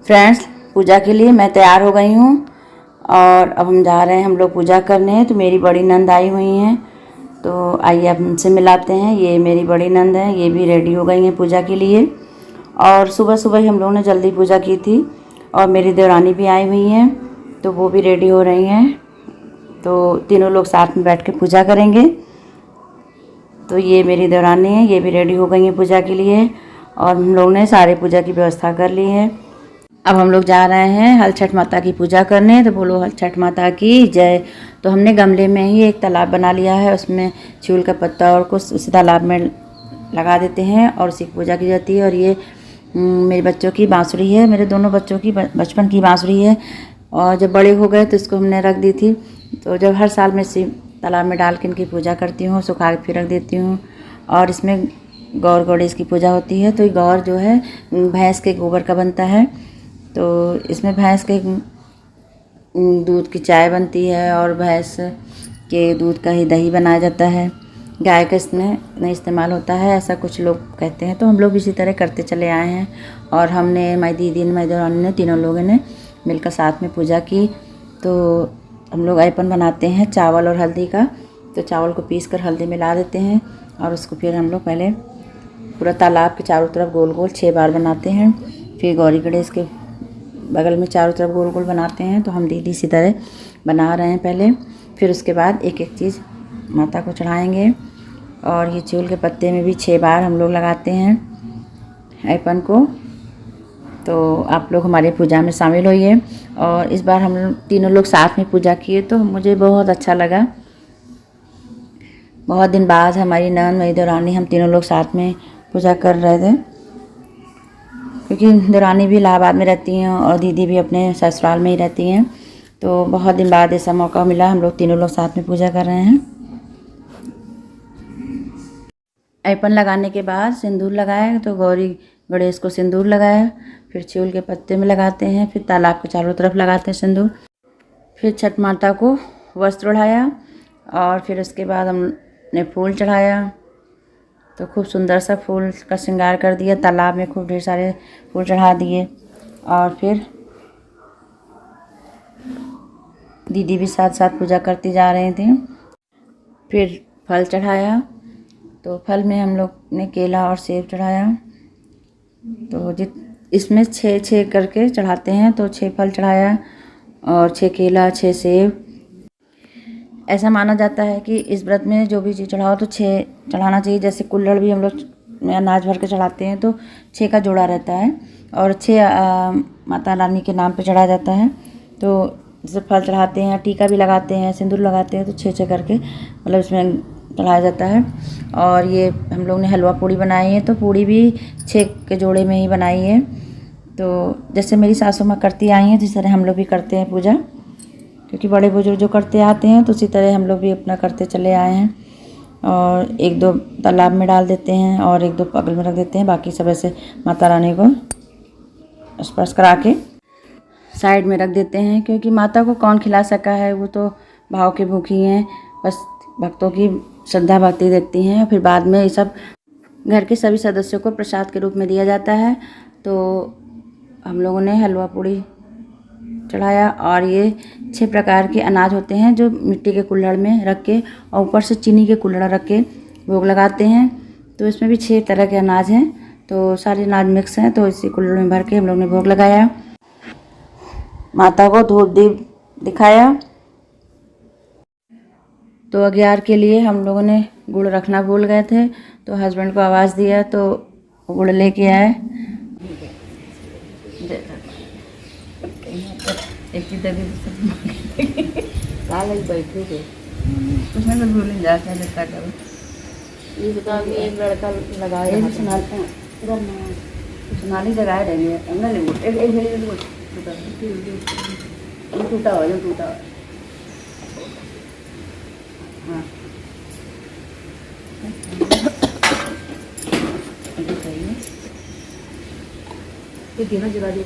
Friends, पूजा के लिए मैं तैयार हो गई हूँ और अब हम जा रहे हैं हम लोग पूजा करने। तो मेरी बड़ी नंद आई हुई हैं, तो आइए अब उनसे मिलाते हैं। ये मेरी बड़ी नंद है, ये भी रेडी हो गई हैं पूजा के लिए। और सुबह सुबह ही हम लोगों ने जल्दी पूजा की थी। और मेरी देवरानी भी आई हुई हैं, तो वो भी रेडी हो रही हैं। तो तीनों लोग साथ में बैठ के पूजा करेंगे। तो ये मेरी देवरानी है, ये भी रेडी हो गई हैं पूजा के लिए। और हम लोग ने सारे पूजा की व्यवस्था कर ली है। अब हम लोग जा रहे हैं हल छठ माता की पूजा करने। तो बोलो हल छठ माता की जय। तो हमने गमले में ही एक तालाब बना लिया है, उसमें चूल का पत्ता और कुछ उसी तालाब में लगा देते हैं और उसी की पूजा की जाती है। और ये मेरे बच्चों की बांसुरी है, मेरे दोनों बच्चों की बचपन की बांसुरी है। और जब बड़े हो गए तो इसको हमने रख दी थी। तो जब हर साल मैं इसी तालाब में डाल के इनकी पूजा करती हूँ, सुखा के फिर रख देती हूँ। और इसमें गौर गणेश की पूजा होती है। तो ये गौर जो है भैंस के गोबर का बनता है। तो इसमें भैंस के दूध की चाय बनती है और भैंस के दूध का ही दही बनाया जाता है। गाय का इसमें नहीं इस्तेमाल होता है, ऐसा कुछ लोग कहते हैं। तो हम लोग इसी तरह करते चले आए हैं। और हमने, मेरी दीदी ने, मेरी देवरानी ने, तीनों लोगों ने मिलकर साथ में पूजा की। तो हम लोग अयपन बनाते हैं चावल और हल्दी का। तो चावल को पीस कर हल्दी मिला देते हैं और उसको फिर हम लोग पहले पूरा तालाब के चारों तरफ गोल गोल 6 बार बनाते हैं। फिर गौरी गणेश के बगल में चारों तरफ गोल गोल बनाते हैं। तो हम दीदी इसी तरह बना रहे हैं पहले। फिर उसके बाद एक एक चीज़ माता को चढ़ाएंगे। और ये चूल के पत्ते में भी 6 बार हम लोग लगाते हैं ऐपन को। तो आप लोग हमारी पूजा में शामिल होइए। और इस बार हम तीनों लोग साथ में पूजा किए तो मुझे बहुत अच्छा लगा। बहुत दिन बाद हमारी नंद, मेरी देवरानी, हम तीनों लोग साथ में पूजा कर रहे थे, क्योंकि देवरानी भी इलाहाबाद में रहती हैं और दीदी भी अपने ससुराल में ही रहती हैं। तो बहुत दिन बाद ऐसा मौका मिला, हम लोग तीनों लोग साथ में पूजा कर रहे हैं। ऐपन लगाने के बाद सिंदूर लगाया, तो गौरी गणेश को सिंदूर लगाया। फिर चूल के पत्ते में लगाते हैं, फिर तालाब के चारों तरफ लगाते हैं सिंदूर। फिर छठ माता को वस्त्र ओढ़ाया और फिर उसके बाद हमने फूल चढ़ाया। तो खूब सुंदर सा फूल का श्रृंगार कर दिया, तालाब में खूब ढेर सारे फूल चढ़ा दिए। और फिर दीदी भी साथ साथ पूजा करती जा रहे थे। फिर फल चढ़ाया, तो फल में हम लोग ने केला और सेब चढ़ाया। तो इसमें 6 करके चढ़ाते हैं। तो 6 फल चढ़ाया और 6 केला, 6 सेब। ऐसा माना जाता है कि इस व्रत में जो भी चीज़ चढ़ाओ तो 6 चढ़ाना चाहिए। जैसे कुल्हड़ भी हम लोग अनाज भर के चढ़ाते हैं तो 6 का जोड़ा रहता है। और 6 माता रानी के नाम पे चढ़ाया जाता है। तो जैसे फल चढ़ाते हैं, टीका भी लगाते हैं, सिंदूर लगाते हैं, तो 6 करके मतलब इसमें चढ़ाया जाता है। और ये हम लोग ने हलवा पूड़ी बनाई है, तो पूड़ी भी 6 के जोड़े में ही बनाई है। तो जैसे मेरी सासू माँ करती आई हैं, तो इस तरह हम लोग भी करते हैं पूजा, क्योंकि बड़े बुजुर्ग जो करते आते हैं तो उसी तरह हम लोग भी अपना करते चले आए हैं। और 1-2 तालाब में डाल देते हैं और 1-2 बगल में रख देते हैं। बाकी सब ऐसे माता रानी को स्पर्श करा के साइड में रख देते हैं, क्योंकि माता को कौन खिला सका है, वो तो भाव की भूखी हैं। बस भक्तों की श्रद्धा भक्ति देखती हैं। फिर बाद में ये सब घर के सभी सदस्यों को प्रसाद के रूप में दिया जाता है। तो हम लोगों ने हलवा पूड़ी चढ़ाया। और ये 6 प्रकार के अनाज होते हैं जो मिट्टी के कुल्हड़ में रख के और ऊपर से चीनी के कुल्हड़ रख के भोग लगाते हैं। तो इसमें भी 6 तरह के अनाज हैं, तो सारे अनाज मिक्स हैं। तो इसी कुल्हड़ में भर के हम लोग ने भोग लगाया। माता को धूप दीप दिखाया। तो अघ्यार के लिए हम लोगों ने गुड़ रखना भूल गए थे, तो हस्बैंड को आवाज़ दिया तो गुड़ लेके आए। एक ही बैठे थे उसमें तो भूल जाते हैं। देखा करो एक लड़का लगाए सुनाली जगाए रहेंगे टूटा हो टूटा हो। हाँ ये ना जला दिया।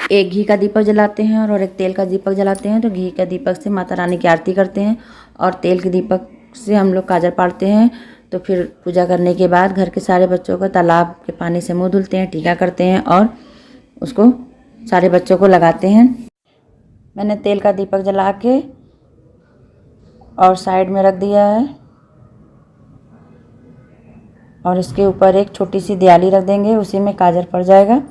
एक घी का दीपक जलाते हैं और एक तेल का दीपक जलाते हैं। तो घी का दीपक से माता रानी की आरती करते हैं और तेल के दीपक से हम लोग काजल पाड़ते हैं। तो फिर पूजा करने के बाद घर के सारे बच्चों को तालाब के पानी से मुंह धुलते हैं, टीका करते हैं और उसको सारे बच्चों को लगाते हैं। मैंने तेल का दीपक जला के और साइड में रख दिया है और इसके ऊपर एक छोटी सी दियाली रख देंगे, उसी में काजल पड़ जाएगा।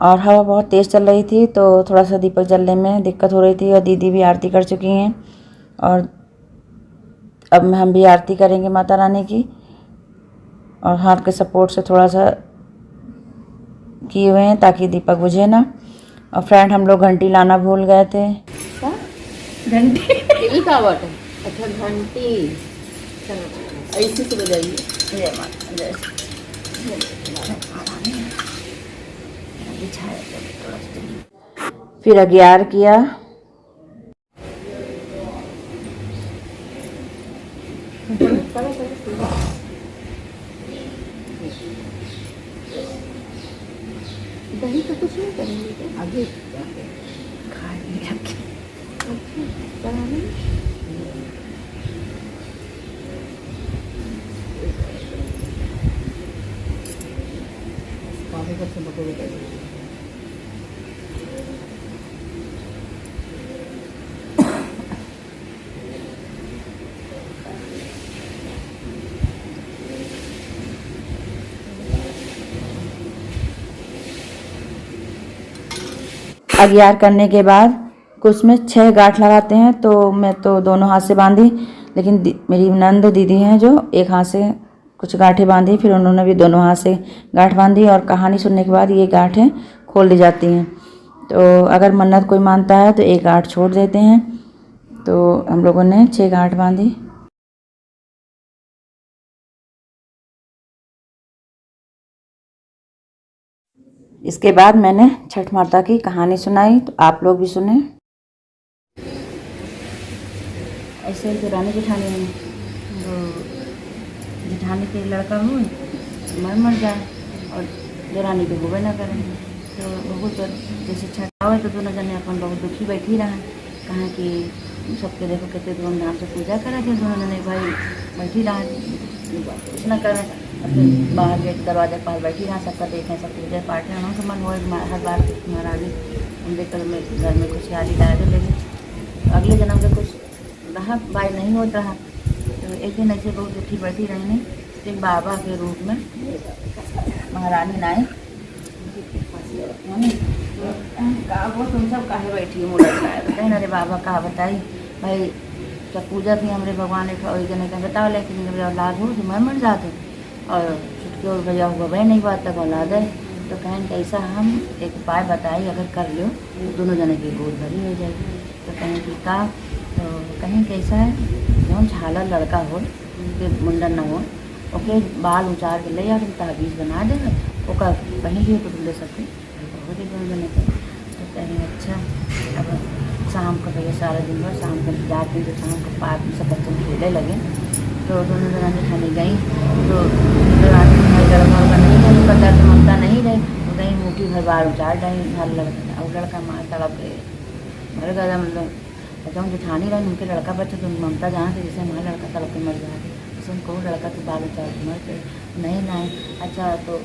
और हवा बहुत तेज़ चल रही थी तो थोड़ा सा दीपक जलने में दिक्कत हो रही थी और दीदी भी आरती कर चुकी हैं और अब हम भी आरती करेंगे माता रानी की। और हाथ के सपोर्ट से थोड़ा सा किए हुए हैं ताकि दीपक बुझे ना। और फ्रेंड हम लोग घंटी लाना भूल गए थे। घंटी का बात है। अच्छा घंटी ऐसे से बजाइए। जय माता जय फिर 11 किया। दही तो कुछ नहीं करेंगे आगे अगियार करने के बाद कुछ में 6 गांठ लगाते हैं। तो मैं तो दोनों हाथ से बांधी, लेकिन मेरी नंद दीदी हैं जो एक हाथ से कुछ गांठें बांधी, फिर उन्होंने भी दोनों हाथ से गांठ बांधी। और कहानी सुनने के बाद ये गांठें खोल दी जाती हैं। तो अगर मन्नत कोई मानता है तो एक गांठ छोड़ देते हैं। तो हम लोगों ने 6 गांठ बांधी। इसके बाद मैंने छठ माता की कहानी सुनाई, तो आप लोग भी सुने। ऐसे ही रानी जेठानी में तो जेठानी के लड़का हो मर जाए और देरानी के होबे ना करें। तो बहुत जैसे छठ आवे तो दोनों जने अपन बहुत दुखी बैठी रहा, कहाँ कि सबके देखो कितने धूमधाम से पूजा करा थे दोनों जने भाई बैठी रहा, कुछ ना करें। बाहर गेट दरवाजे पास बैठी रहा, सबका देखें, सब पूजा पाठ है तो मन हो हर बार महारानी हम देख कर घर में खुशहाली लाया दे। लेकिन अगले जन्म में कुछ रहा भाई नहीं होता है। तो एक दिन ऐसे बहुत दुखी बैठी रहने, एक बाबा के रूप में महारानी नाई कहा वो तुम सब काहे बैठी हो मुड़ा है। तो कहीं अरे बाबा कहा बताई भाई क्या पूजा थी हमारे भगवान ने जने का बताओ, लेकिन मेरे औलाद हो तो मैं मर जाते और छुटके और भैया हुआ वह नहीं बात तक औलाद है। तो कहें कैसा हम एक उपाय बताई अगर कर लो तो दोनों जने की गोद भरी हो जाएगी। तो कहें कि का तो कहीं कैसा है जो झाला लड़का हो के मुंडन न हो ओके बाल उचार के ले या तुम ताबीज़ बना देगा ओका कहीं भी तो ले सकते हो दोनों जने के। तो कहें अच्छा अब शाम को भैया सारा दिन भर शाम को जाती तो शाम को पार्क में सब बच्चों खेलने लगे। तो दोनों जनानी खाने गई तो लड़का नहीं है उनका दर्द ममता नहीं रहे तो कहीं मुठी भर बाल उचार डाली हर लड़का और लड़का माँ तड़प गए मर गया। मतलब अच्छा हम जेठानी रहे उनके लड़का बच्चे तो ममता जहाँ से जैसे हमारा लड़का तड़प के मर जाते जैसे उनको लड़का तो बाल उचार के मर गए नहीं। अच्छा तो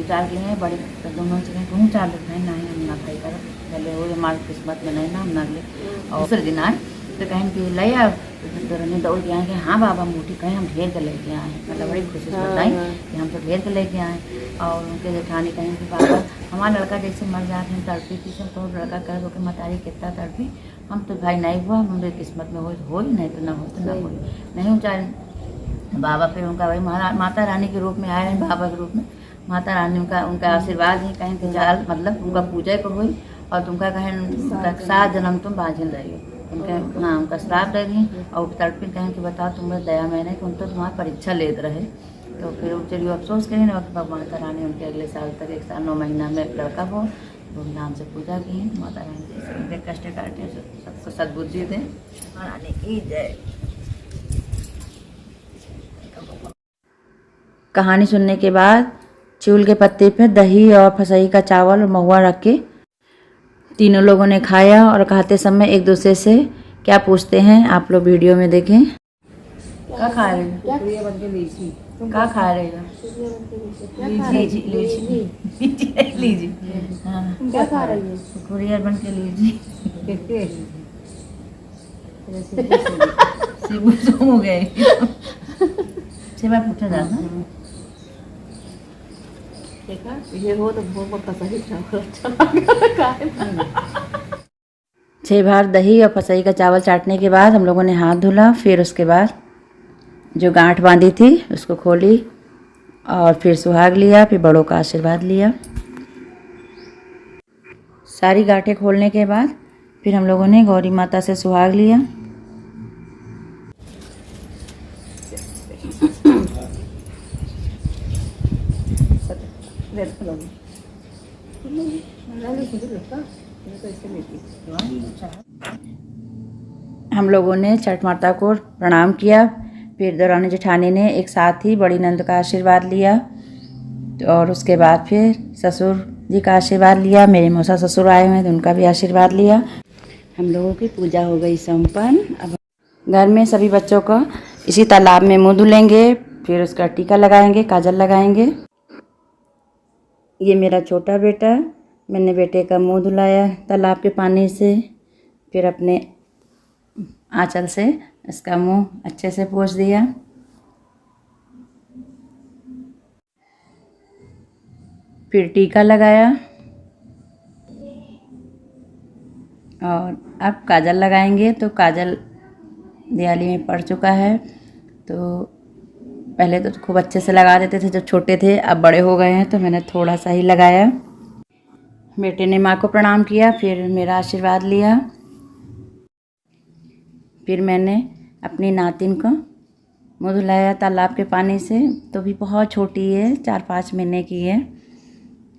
उचार के हैं बड़े तो दोनों से कहें कहूँ चार देते हैं नहीं हम ना खाई कर पहले वो हमारी किस्मत में नहीं ना हम ना ले। और दूसरे दिन आए तो कहें कि ले आओ तो रनी दौड़ के आए कि हाँ बाबा मोटी कहें हम ढेर के लेके आए हैं। मतलब बड़ी खुशी से बताई कि हम तो ढेर के लेके आए। और उनके जेठानी कहें कि बाबा हमारा लड़का जैसे मर जाते हैं तड़पी थी सब तो लड़का कह दो कि मतारी कितना तड़पी हम तो भाई नहीं हुआ हमारे किस्मत में हो ही नहीं तो ना हो तो ना हो नहीं उचारे। बाबा फिर उनका भाई माता रानी के रूप में आए हैं बाबा के रूप में माता रानी उनका आशीर्वाद ही कहें कि जाल मतलब उनका पूजा को हुई और तुमका कहें 7 जन्म तुम बाझिल रही हो उनके हाँ उनका श्राप दे दी। और तड़पी कहें कि बताओ तुम्हें दया मैंने कि उन तो तुम्हारा परीक्षा लेते रहे। तो फिर चलिए अफसोस करें ना माता रानी उनके अगले साल तक 1 साल 9 महीना में लड़का हो धूमधाम से पूजा की है। माता रानी जैसे कष्ट काटे सबको सद्बुद्धि दें और रानी की जय। कहानी सुनने के बाद चूल के पत्ते पर दही और फसई का चावल और महुआ रख के तीनों लोगों ने खाया और खाते समय एक दूसरे से क्या पूछते हैं आप लोग वीडियो में देखें। क्या खा रहे हो? कुरिया बन के लीची। क्या खा रहे हो? लीची लीची लीची लीची। हाँ क्या खा रही है? कुरियर बन के लीची। सिबू सो हो गए। सेवा पूछा जाता। देखा ये हो तो बहुत पक्का सही चावल अच्छा लगा। 6 बार दही और फसई का चावल चाटने के बाद हम लोगों ने हाथ धुला। फिर उसके बाद जो गांठ बांधी थी उसको खोली और फिर सुहाग लिया, फिर बड़ों का आशीर्वाद लिया। सारी गांठें खोलने के बाद फिर हम लोगों ने गौरी माता से सुहाग लिया। हम लोगों ने छठ माता को प्रणाम किया। फिर देवरानी जेठानी ने एक साथ ही बड़ी नंद का आशीर्वाद लिया और उसके बाद फिर ससुर जी का आशीर्वाद लिया। मेरे मौसा ससुर आए हुए हैं तो उनका भी आशीर्वाद लिया। हम लोगों की पूजा हो गई संपन्न। अब घर में सभी बच्चों को इसी तालाब में मुँह धुलेंगे, फिर उसका टीका लगाएंगे, काजल लगाएंगे। ये मेरा छोटा बेटा, मैंने बेटे का मुंह धुलाया तालाब के पानी से, फिर अपने आंचल से इसका मुंह अच्छे से पोंछ दिया। फिर टीका लगाया और अब काजल लगाएंगे। तो काजल दिवाली में पड़ चुका है, तो पहले तो खूब अच्छे से लगा देते थे जब छोटे थे, अब बड़े हो गए हैं तो मैंने थोड़ा सा ही लगाया। बेटे ने माँ को प्रणाम किया, फिर मेरा आशीर्वाद लिया। फिर मैंने अपनी नातिन को मुँह धुलाया तालाब के पानी से। तो भी बहुत छोटी है, 4-5 महीने की है।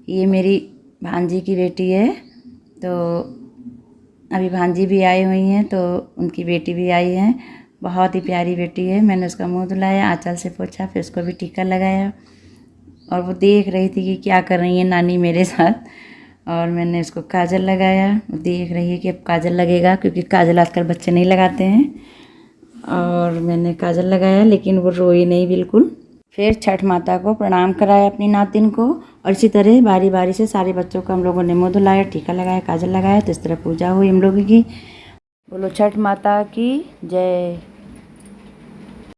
ये मेरी भांजी की बेटी है। तो अभी भांजी भी आई हुई हैं, तो उनकी बेटी भी आई है। बहुत ही प्यारी बेटी है। मैंने उसका मुंह धुलाया, आंचल से पोंछा, फिर उसको भी टीका लगाया और वो देख रही थी कि क्या कर रही है नानी मेरे साथ। और मैंने उसको काजल लगाया। वो देख रही है कि अब काजल लगेगा, क्योंकि काजल आजकल बच्चे नहीं लगाते हैं। और मैंने काजल लगाया, लेकिन वो रोई नहीं बिल्कुल। फिर छठ माता को प्रणाम कराया अपनी नातिन को, और इसी तरह बारी बारी से सारे बच्चों को हम लोगों ने मुँह धुलाया, टीका लगाया, काजल लगाया। तो इस तरह पूजा हुई हम लोगों की। बोलो छठ माता की जय।